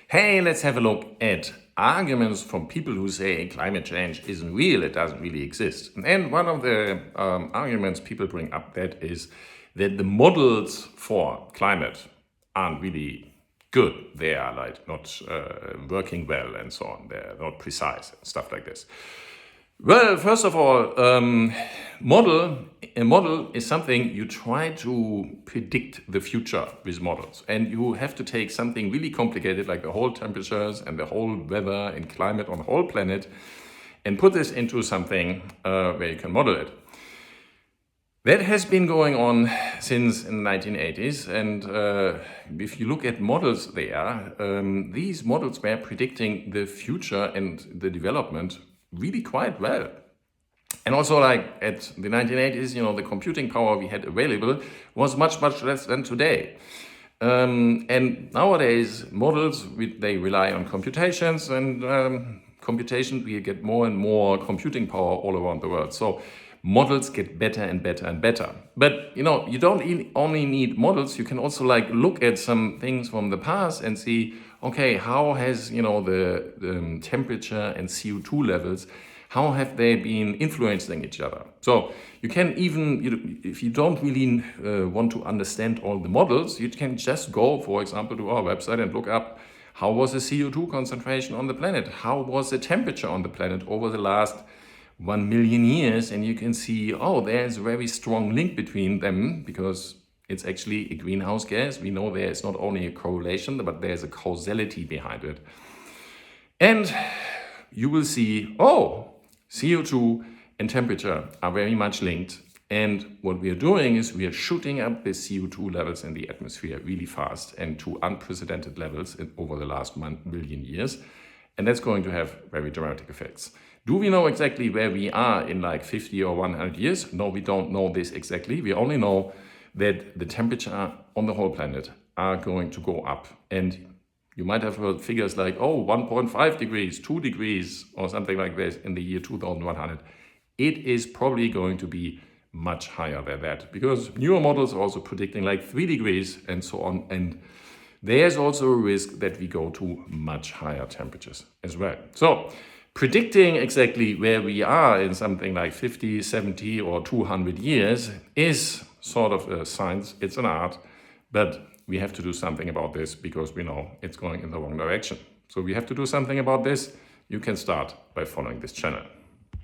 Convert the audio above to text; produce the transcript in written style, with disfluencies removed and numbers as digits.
Hey, let's have a look at arguments from people who say climate change isn't real, it doesn't really exist. And one of the arguments people bring up that is that the models for climate aren't really good. They are like not working well and so on. They're not precise and stuff like this. Well, first of all, a model is something you try to predict the future with models. And you have to take something really complicated like the whole temperatures and the whole weather and climate on the whole planet and put this into something where you can model it. That has been going on since in the 1980s. And if you look at models there, these models were predicting the future and the development really quite well. And also like at the 1980s, the computing power we had available was much less than today. And nowadays models, they rely on computations and computation, we get more and more computing power all around the world. So models get better and better and better. But you don't only need models, you can also like look at some things from the past and see, okay, how has the temperature and CO2 levels, how have they been influencing each other? So you can even, if you don't really want to understand all the models, you can just go, for example, to our website and look up how was the CO2 concentration on the planet? How was the temperature on the planet over the last 1 million years? And you can see, there's a very strong link between them because it's actually a greenhouse gas. We know there is not only a correlation, but there's a causality behind it. And you will see, CO2 and temperature are very much linked. And what we are doing is we are shooting up the CO2 levels in the atmosphere really fast and to unprecedented levels over the last 1 billion years. And that's going to have very dramatic effects. Do we know exactly where we are in like 50 or 100 years? No, we don't know this exactly. We only know that the temperature on the whole planet are going to go up. And you might have heard figures like, 1.5 degrees, 2 degrees, or something like this in the year 2100. It is probably going to be much higher than that because newer models are also predicting like 3 degrees and so on. And there's also a risk that we go to much higher temperatures as well. So predicting exactly where we are in something like 50, 70 or 200 years is sort of a science, it's an art, but we have to do something about this because we know it's going in the wrong direction. So we have to do something about this. You can start by following this channel.